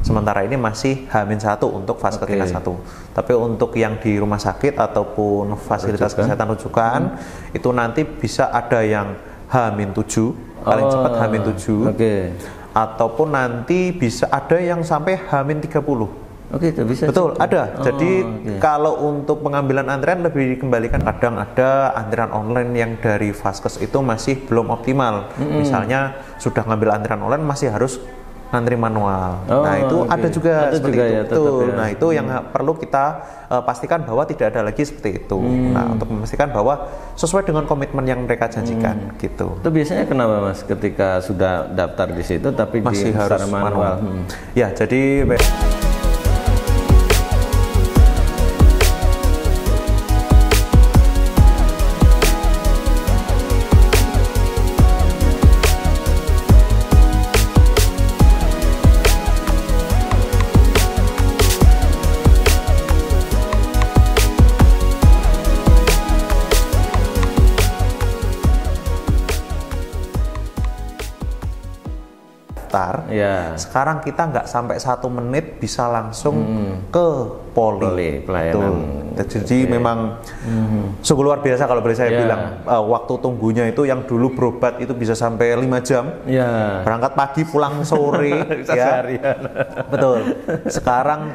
Sementara ini masih H-1 untuk fase ketiga 1. Tapi untuk yang di rumah sakit ataupun fasilitas kesehatan rujukan itu nanti bisa ada yang H-7, paling cepat H-7. Ataupun nanti bisa ada yang sampai H-30. Itu bisa. Betul, ada. Jadi kalau untuk pengambilan antrian lebih dikembalikan. Kadang ada antrian online yang dari Vaskes itu masih belum optimal. Misalnya sudah ngambil antrian online masih harus antri manual. Nah itu ada juga seperti itu. Ya, betul. Nah itu yang perlu kita pastikan bahwa tidak ada lagi seperti itu. Nah untuk memastikan bahwa sesuai dengan komitmen yang mereka janjikan gitu. Itu biasanya kenapa Mas ketika sudah daftar di situ tapi masih harus manual? Ya jadi sekarang kita nggak sampai 1 menit bisa langsung ke poli pelayanan. Jadi memang sungguh luar biasa kalau boleh saya bilang. Waktu tunggunya itu yang dulu berobat itu bisa sampai 5 jam. Berangkat pagi pulang sore. Betul. Sekarang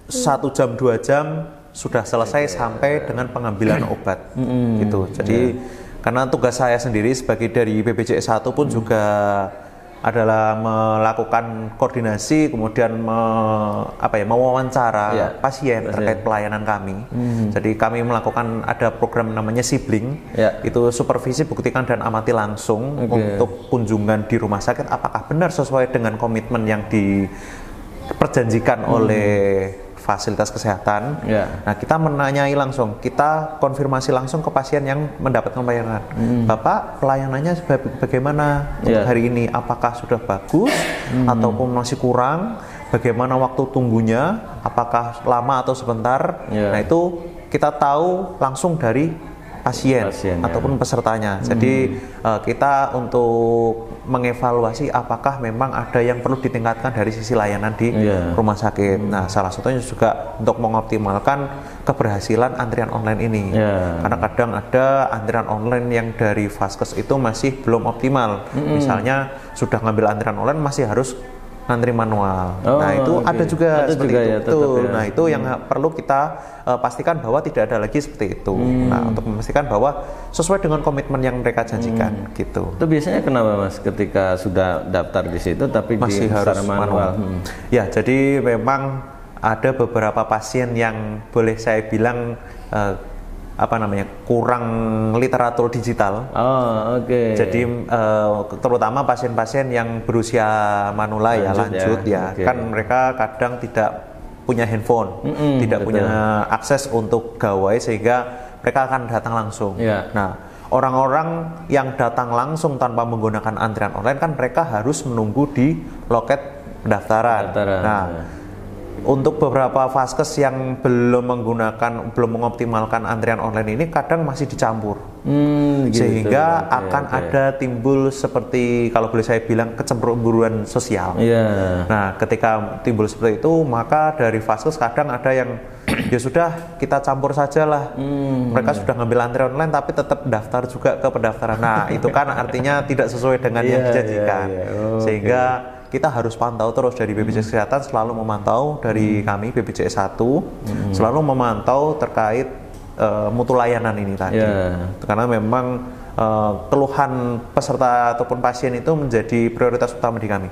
1 jam 2 jam sudah selesai sampai dengan pengambilan obat. Gitu. Jadi karena tugas saya sendiri sebagai dari BPJS 1 pun juga adalah melakukan koordinasi, kemudian mewawancara pasien terkait pelayanan kami. Jadi kami melakukan ada program namanya sibling, itu supervisi, buktikan dan amati langsung untuk kunjungan di rumah sakit apakah benar sesuai dengan komitmen yang diperjanjikan oleh fasilitas kesehatan. Nah kita menanyai langsung, kita konfirmasi langsung ke pasien yang mendapatkan pelayanan. Bapak pelayanannya bagaimana untuk hari ini? Apakah sudah bagus ataupun masih kurang? Bagaimana waktu tunggunya? Apakah lama atau sebentar? Nah itu kita tahu langsung dari pasien ataupun pesertanya. Jadi kita untuk mengevaluasi apakah memang ada yang perlu ditingkatkan dari sisi layanan di rumah sakit. Nah, salah satunya juga untuk mengoptimalkan keberhasilan antrian online ini. Karena kadang ada antrian online yang dari Vaskes itu masih belum optimal. Misalnya sudah ngambil antrian online masih harus antri manual. Nah itu ada juga seperti itu. Nah itu yang perlu kita pastikan bahwa tidak ada lagi seperti itu. Nah untuk memastikan bahwa sesuai dengan komitmen yang mereka janjikan gitu. Itu biasanya kenapa Mas ketika sudah daftar di situ tapi masih harus manual? Ya jadi memang ada beberapa pasien yang boleh saya bilang kurang literatur digital. Jadi terutama pasien-pasien yang berusia manula lanjut kan mereka kadang tidak punya handphone, tidak punya akses untuk gawai sehingga mereka akan datang langsung. Nah, orang-orang yang datang langsung tanpa menggunakan antrian online kan mereka harus menunggu di loket pendaftaran. Nah, untuk beberapa vaskes yang belum mengoptimalkan antrian online ini kadang masih dicampur, sehingga akan ada timbul seperti kalau boleh saya bilang kecemburuan sosial. Nah, ketika timbul seperti itu, maka dari vaskes kadang ada yang ya sudah kita campur sajalah. Mereka sudah ngambil antrian online tapi tetap daftar juga ke pendaftaran. Nah, itu kan artinya tidak sesuai dengan yang dijanjikan, sehingga kita harus pantau terus dari BPJS Kesehatan, selalu memantau dari kami BPJS 1 selalu memantau terkait mutu layanan ini tadi. Karena memang keluhan peserta ataupun pasien itu menjadi prioritas utama di kami.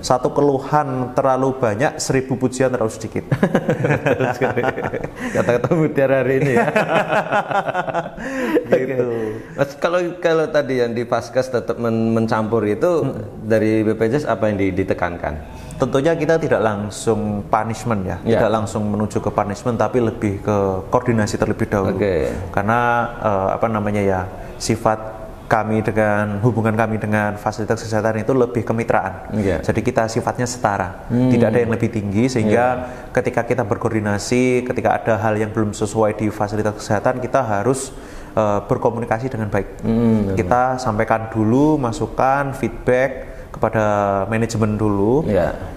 Satu keluhan terlalu banyak, 1000 pujian terlalu sedikit. Kata-kata mutiara hari ini ya. Gitu. Mas, kalau tadi yang di Vaskes tetap mencampur itu dari BPJS apa yang ditekankan? Tentunya kita tidak langsung punishment tidak langsung menuju ke punishment, tapi lebih ke koordinasi terlebih dahulu. Karena sifat hubungan kami dengan fasilitas kesehatan itu lebih kemitraan. Jadi kita sifatnya setara, tidak ada yang lebih tinggi, sehingga ketika kita berkoordinasi, ketika ada hal yang belum sesuai di fasilitas kesehatan, kita harus berkomunikasi dengan baik. Kita sampaikan dulu masukan, feedback kepada manajemen dulu.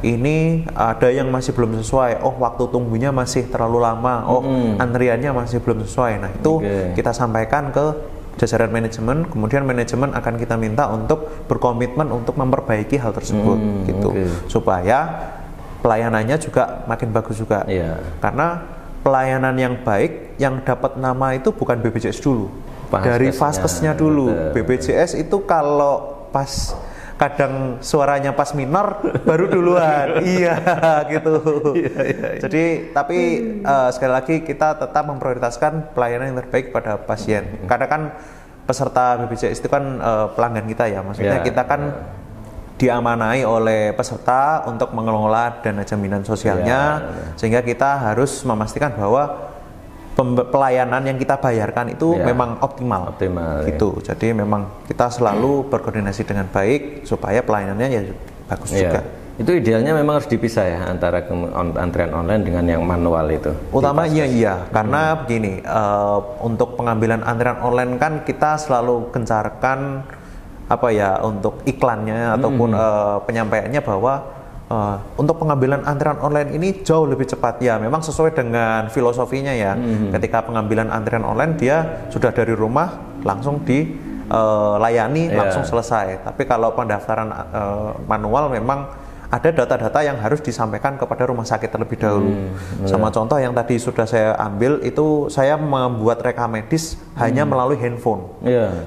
Ini ada yang masih belum sesuai. Oh, waktu tunggunya masih terlalu lama. Oh, antriannya masih belum sesuai. Nah, itu kita sampaikan ke jajaran manajemen. Kemudian manajemen akan kita minta untuk berkomitmen untuk memperbaiki hal tersebut, gitu, supaya pelayanannya juga makin bagus juga. Karena pelayanan yang baik, yang dapat nama itu bukan BPJS dulu, dari Vaskesnya dulu. BPJS itu kalau pas kadang suaranya pas minor baru duluan. Gitu. Jadi tapi sekali lagi kita tetap memprioritaskan pelayanan yang terbaik pada pasien. Karena kan peserta BPJS itu kan pelanggan kita ya, maksudnya kita kan diamanai oleh peserta untuk mengelola dana jaminan sosialnya, sehingga kita harus memastikan bahwa pelayanan yang kita bayarkan itu memang optimal gitu. Jadi memang kita selalu berkoordinasi dengan baik supaya pelayanannya ya bagus juga. Itu idealnya memang harus dipisah ya antara antrian online dengan yang manual itu. Utamanya karena begini, untuk pengambilan antrian online kan kita selalu gencarkan untuk iklannya ataupun penyampaiannya bahwa untuk pengambilan antrian online ini jauh lebih cepat. Ya, memang sesuai dengan filosofinya ya. Ketika pengambilan antrian online dia sudah dari rumah langsung dilayani, langsung selesai. Tapi kalau pendaftaran manual memang ada data-data yang harus disampaikan kepada rumah sakit terlebih dahulu. Sama contoh yang tadi sudah saya ambil itu, saya membuat reka medis hanya melalui handphone.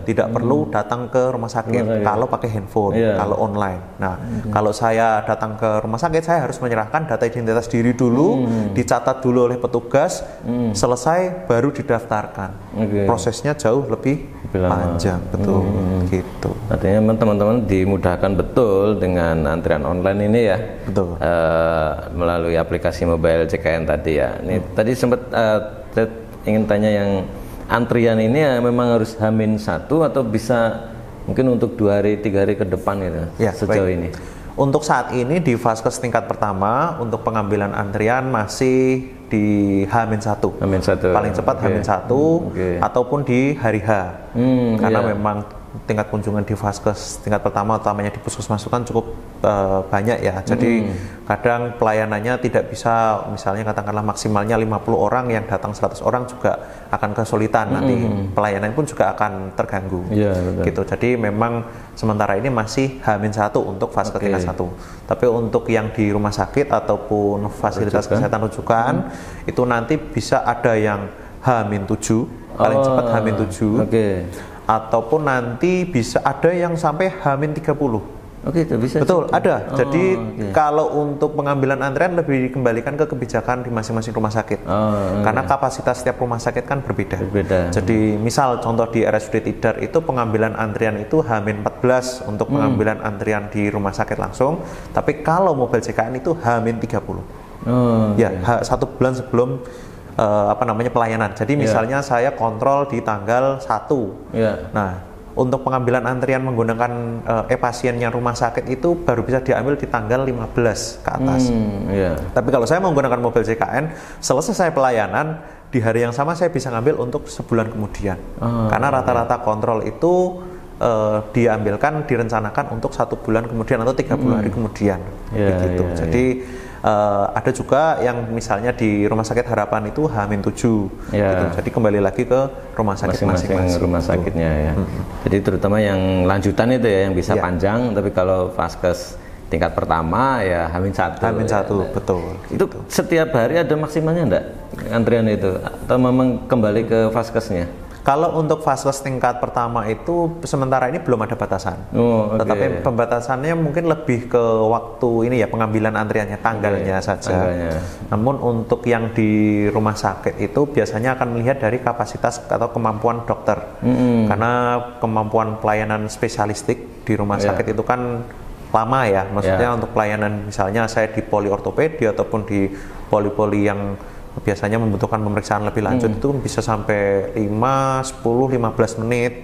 Tidak perlu datang ke rumah sakit kalau pakai handphone, kalau online. Nah, kalau saya datang ke rumah sakit, saya harus menyerahkan data identitas diri dulu, dicatat dulu oleh petugas, selesai baru didaftarkan. Prosesnya jauh lebih panjang, betul. Gitu. Artinya teman-teman dimudahkan betul dengan antrian online ini ya, melalui aplikasi mobile CKN tadi ya. Ini tadi sempat saya ingin tanya, yang antrian ini ya memang harus H-1 atau bisa mungkin untuk 2 hari 3 hari ke depan gitu sejauh ini? Untuk saat ini di Vaskes tingkat pertama untuk pengambilan antrian masih di H-1. Paling cepat H-1 ataupun di hari H. Karena memang tingkat kunjungan di Vaskes tingkat pertama utamanya di puskesmas kan cukup banyak ya. Jadi kadang pelayanannya tidak bisa, misalnya katakanlah maksimalnya 50 orang, yang datang 100 orang juga akan kesulitan. Nanti pelayanan pun juga akan terganggu. Gitu. Jadi memang sementara ini masih H-1 untuk Vaskes tingkat 1. Tapi untuk yang di rumah sakit ataupun fasilitas kesehatan rujukan itu nanti bisa ada yang H-7, paling cepat H-7. Ataupun nanti bisa ada yang sampai H-30. Itu bisa. Betul, ada. Jadi kalau untuk pengambilan antrian lebih dikembalikan ke kebijakan di masing-masing rumah sakit. Karena kapasitas setiap rumah sakit kan berbeda. Jadi misal contoh di RSUD Tidar itu pengambilan antrian itu H-14 untuk pengambilan antrian di rumah sakit langsung. Tapi kalau mobile CKN itu H-30. Satu bulan sebelum pelayanan. Jadi misalnya saya kontrol di tanggal 1. Nah, untuk pengambilan antrian menggunakan e-pasiennya rumah sakit itu baru bisa diambil di tanggal 15 ke atas. Tapi kalau saya menggunakan mobil CKN, selesai saya pelayanan di hari yang sama saya bisa ngambil untuk sebulan kemudian. Karena rata-rata kontrol itu diambilkan, direncanakan untuk 1 bulan kemudian atau 30 hari kemudian. Begitu. Jadi ada juga yang misalnya di Rumah Sakit Harapan itu H-7 gitu. Jadi kembali lagi ke rumah sakit masing-masing rumah sakitnya ya. Jadi terutama yang lanjutan itu ya yang bisa panjang, tapi kalau Vaskes tingkat pertama ya H-1. H-1 betul. Itu setiap hari ada maksimalnya enggak antrian itu, atau memang kembali ke Vaskesnya? Kalau untuk Vaskes tingkat pertama itu sementara ini belum ada batasan. Tetapi pembatasannya mungkin lebih ke waktu ini ya, pengambilan antriannya, tanggalnya saja. Namun untuk yang di rumah sakit itu biasanya akan melihat dari kapasitas atau kemampuan dokter. Karena kemampuan pelayanan spesialistik di rumah sakit itu kan lama ya. Maksudnya untuk pelayanan misalnya saya di poli ortopedi ataupun di poli-poli yang biasanya membutuhkan pemeriksaan lebih lanjut itu bisa sampai 5, 10, 15 menit.